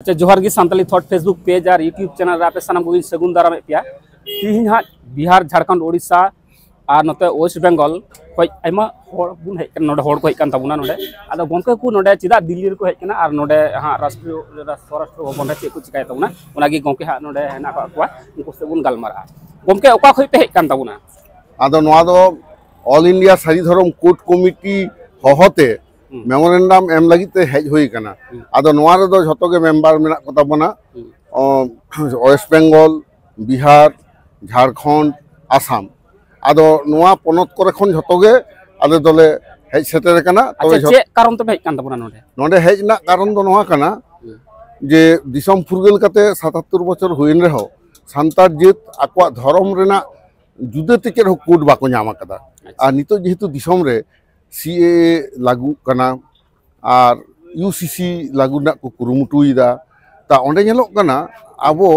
अच्छा जोहार गी सांताली थॉट फेसबुक पेज और यूट्यूब चैनल आप सामान को सगुन दाराम पे तीन हाँ बिहार झारखंड ओडिशा और नोते वेस्ट बेंगल आयमा बुन हेकन नोडे हड़ को हेकन तबुना नोडे आदो गमके को नोडे चिदा दिल्ली को हेकना और नोडे हाँ राष्ट्रीय स्वराष्ट्र भवन चे को चिकाय तबुना उनागी गमके हाँ नोडे हेना को उनको सगुन गलमारा गमके ओका खय पे हेकन तबुना आदो नोआ दो all India Sari Dharam court committee होहते मेमोरेंडम एम लगिते हेज हुई कना आदो नोआ रे दो झतो के मेंबर मेना को तबना वेस्ट बेंगल बिहार झारखंड आसाम आदो नोआ पोनत करे खन झतो के आदो दले हेज सेटर कना तबे जे कारण तबे हेज कान तबना नोडे नोडे हेज ना कारण दो नोआ कना जे दिसम फुरगेल कते 77 बछर हुइन रहो सांतार जेत आकवा धर्म रेना जुदे तेचे रहो कोड बाको नामा कदा आ नितो जेहेतु दिसम रे सीए लागू कना और यूसीसी लागू ना को कुरुमुटुइदा ता ओंडे नेलोक कना आबो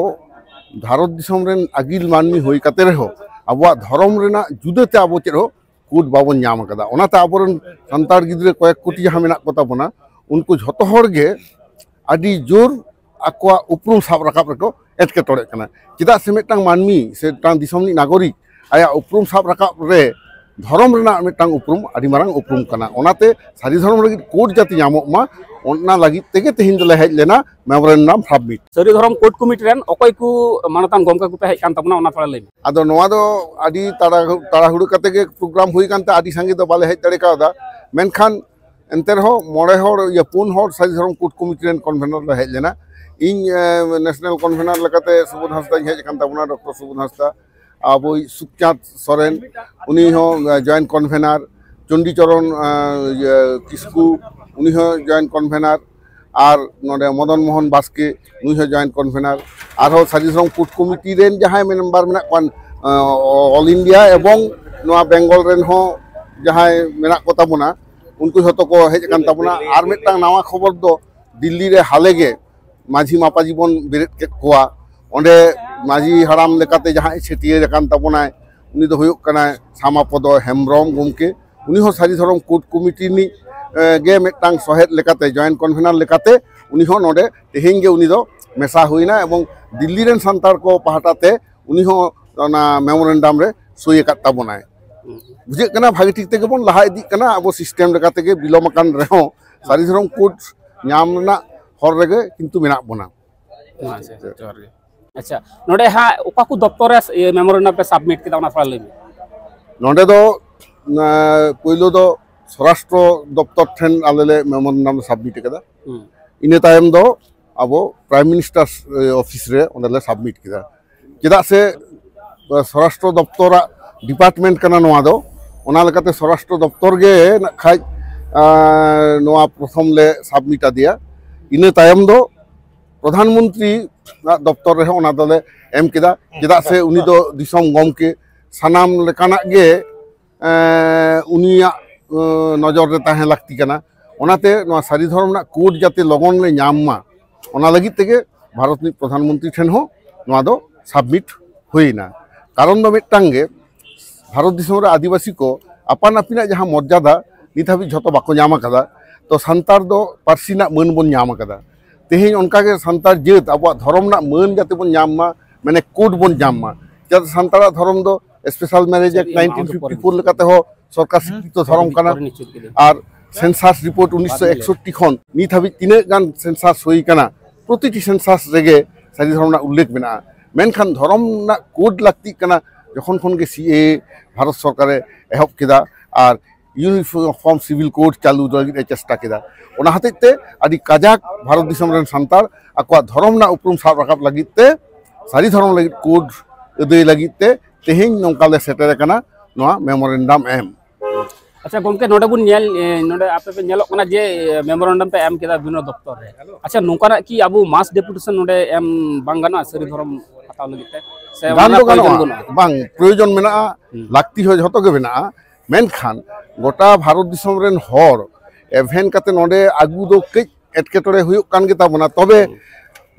भारत दिसम रेन आगिल मानमी होई कते रहो आबो धर्म रेना जुदे ते आबो चेरो कोड बाबो नामा कदा ओनाते आबोरन संतार गिद्रे कयेक कोटी जहां मेना को ताबोना उनको झतो हर गे आदि जोर आकवा उपरुम साब राकाब रको एटकेटोरे कना चिदा से मेटांग मानमी से टांग दिसमनी नागरिक आया उपरुम साब राकाब रे धर्म रेना मेटांग उपरुम आदि मारंग उपरुम कना ओनाते सारी धर्म लगी कोड जाति नामक मा ओना लगी तेगे तेहिन दले हेज लेना मेमोरेंडम सबमिट सारी धर्म कोड कमिटी रेन अकय को मानतान गमका को पे हेज कान तबना ओना थोड़ा लई आदो नोआ दो आदि ताड़ाहुड़ो कते के प्रोग्राम हुई कानते आदि संगे दो बाले हेज दड़े कादा मेनखान एंते रहो मोड़े हर या पुन हर सारी धर्म कोड कमिटी रेन कन्वेनर हेज लेना इन नेशनल कन्वेनर लेकाते सुबोध हांसदा हेज कान तबना डॉक्टर सुबोध हांसदा अब सुखचाँद सोरेन उनी हो जॉइंट कन्वेनर चंडीचरण किस्कू उनी हो जॉइंट कन्वेनर और नोडे मदन मोहन बास्के उनी हो जॉइंट कन्वेनर और सारी धर्म कोड कमिटी रेन जहां मेम्बर मेना कोन ऑल इंडिया एवं नोआ बेंगल रेन हो जहां मेना को ताबुना उनको जतो को हेज कान ताबुना और मेटा नवा खबर दो दिल्ली रे हाले गे माझी मापा जीवन बेरेट के कोआ ओंडे माझी हराम लेकाते जहां छेटिए कान ताबुनाय उनी दो हुयुक कना सामापद हेम्ब्रम गुमके उनी हो सारी धरम कोड कमिटी नि गे मेटांग सहेद लेकाते जॉइंट कन्वेनर लेकाते उनी हो नोडे तेहिंग गे उनी दो मेसा हुइना एवं दिल्ली रेन संतार को पहाटाते उनी हो ना मेमोरेंडम रे सई का ताबुनाय बुझे कना भागी ठीक तेगे बोन लहा इदी कना अब सिस्टम लेकाते गे बिलोम कान रेहो सारी धरम कोड नाम ना हर रेगे किंतु मेना बोना अच्छा नोडे हाँ ओका को दफ्तर रे मेमोरेंडम पे सबमिट किदा ओना थोड़ा लई नोडे दो पहिलो दो स्वराष्ट्र दफ्तर ठेन आलेले मेमोरेंडम सबमिट कदा इने तायम दो अब प्राइम मिनिस्टर ऑफिस रे ओंडले सबमिट किदा चेदा से स्वराष्ट्र दफ्तर डिपार्टमेंट कना नोआ दो ओना लेकाते स्वराष्ट्र दफ्तर गे खाज नोआ प्रथम ले सबमिट दिया इने तायम दो प्रधानमंत्री दफ्तर रे ओना दले एम किदा चेदा से उनी दो दिसम गमके सानाम लेकाना गे उनिया नजर रे ताहे लगती कना ओनाते नोआ सारी धर्म ना कोड जाते लगन ले नाममा ओना लगी तेगे भारत नि प्रधानमंत्री ठेन हो नोआ दो सबमिट हुईना कारण दो मेटांगे भारत दिसम रे आदिवासी को अपन अपिना जहां मर्यादा नित हाबि झतो बाको नाम कदा तो संतार दो पार्सी ना मन बन नाम कदा तेहिं उनका के संतार जेत अब धर्म ना मन जाते बन नाम माने कोड बन नाम जब संतार धर्म दो स्पेशल मैरिज एक्ट 1954 लेकाते हो सरकार स्वीकृत धर्म कना और सेंसास रिपोर्ट 1961 खन नित हाबि तिने गान सेंसास होई कना प्रतिटी सेंसास रेगे सारी धर्म ना उल्लेख मेना मेनखान धर्म ना कोड लागती कना जखन खन के सीए भारत सरकारे एहब केदा और यूनिफॉर्म सिविल कोड चालू लगी चेष्टा केदा ओना हतेते आदि काजाक भारत दिसम रेन संतार आकवा धर्म ना उपरुम साब राकाब लगिते सारी धर्म लगी कोड अदय लगिते तेहिं नोंकाले सेटर कना नोआ मेमोरेंडम एम अच्छा गमके नोडे बुन नेल नोडे आपे पे नेलो कना जे मेमोरेंडम पे एम केदा बिनो दफ्तर रे अच्छा नोंकाना की आबू मास डेपुटेशन नोडे एम बांगाना सारी धर्म हटाव लगिते से बांग प्रयोजन मेना लागती हो झतो के मेना मेनखान गोटा भारत दिसम रेन हर एभेन काते नोडे आगु दो के एटकेटोरे हुयुक कान गे ताबना तबे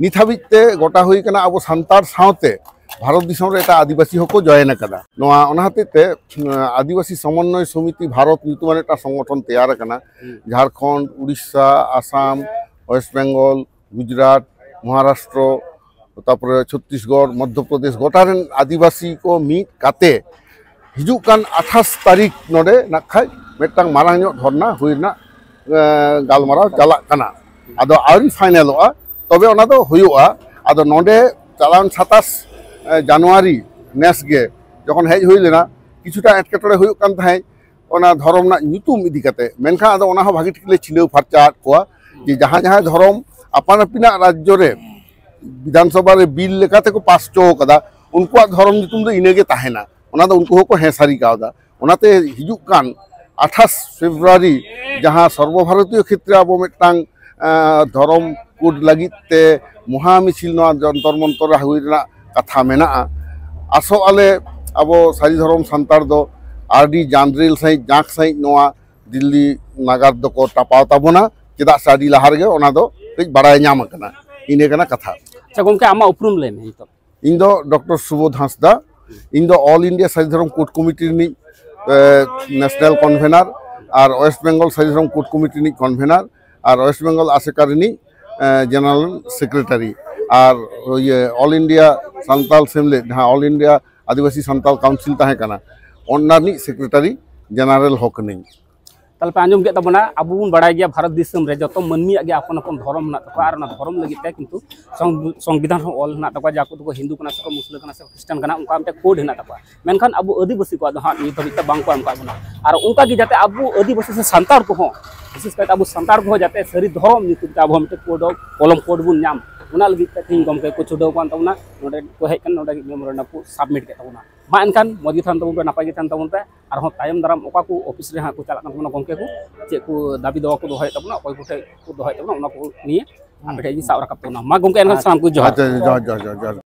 नित हाबिते गोटा हुई कना अब संतार सावते भारत दिसम रे एटा आदिवासी होको जॉइन कदा नोआ ओना हतेते आदिवासी समन्वय समिति भारत ᱧᱩᱛᱩᱢᱟᱱ एटा संगठन तैयार कना झारखंड उड़ीसा आसाम वेस्ट बेंगल गुजरात महाराष्ट्र तारपरे छत्तीसगढ़ मध्य प्रदेश गोटारेन आदिवासी को मीट काते हिजुकान 28 तारीख नोडे नाखाय मेटांग मारांग ᱧᱚᱜ धरना हुईना गालमाराव चालाक काना आदो आउरी फाइनलोआ तबे ओना दो हुयुआ आदो नोडे चालान 27 জানুয়ারি नेस गे जखन हेज हुई लेना किछुटा एटकेटोड़े हुयुक कान थाय ओना धरम ना ᱧᱩᱛᱩᱢ इदी काते मेनखा आदो ओना हो भागी ठिकले छिलेव फारचा कोआ जे जहां जहां धरम आपान आपिना राज्य रे विधानसभा रे बिल लेकाते को पास चो कदा उनको धरम ᱧᱩᱛᱩᱢ दो इनेगे ताहेना ओना दो उनको को हेसारी कादा ओनाते हिजुक कान 28 फेब्रुआरी जहां सर्वभारतीय क्षेत्र अब मिटांग धरम कोड लगिते महामिছিল नवा जंतर मंतर हुईना कथा मेना आसो आले अब सारी धरम संतार दो आरडी जानरेल सही जाक सही नवा दिल्ली नागार दो को टापाव ताबोना चेदा साडी लहार गे ओना दो कई बाराय ᱧᱟᱢ कना इने कना कथा अच्छा गोंके आमा उपरुम ले में तो इन दो डॉक्टर सुबोध हांसदा इन दो ऑल इंडिया सारी धरम कोड कमिटी नि नेशनल कन्वेनर और वेस्ट बेंगल सारी धरम कोड कमिटी नि कन्वेनर और वेस्ट बेंगल आसेकारी नि जनरल सेक्रेटारी और ये ऑल इंडिया संताल सेमले जहाँ ऑल इंडिया आदिवासी संताल काउंसिल ताहे कना ओनानी सेक्रेटारी जनरल होकनी तल पे आंजम के तबना अबु बुन बड़ाय गया भारत दिसम रे जतो मनमी आगे अपन अपन धर्म ना तको आर ना धर्म लगी ते किंतु संविधान हो ऑल ना तको जाको तो हिंदू कना से मुस्लिम कना से क्रिश्चियन कना उनका हमते कोड हेना तको मेनखान अबु आदिवासी को हा नी तो बिता बांग को हमका बना और उनका की जाते अबु आदिवासी से संतार को हो विशेष करते अबु संतार को जाते सरी धर्म नीति अबु हमते कोड कलम कोड बुन नाम उना लगी ते थिंग गम के को छुडो कान तबना नोडे को हेक कन नोडे मेमोरेंडम को सबमिट के तबना मा एनखान मौजी थान तबन पे नापाय के थान तबन पे और हो तायम दाराम ओका को ऑफिस रे हा को चला तबना गमके को चे को दाबी दवा को दोहय तबना ओय को दोहय तबना उना को निये आबे साब रखब तबना मा गमके एनखान साम को जोहार अच्छा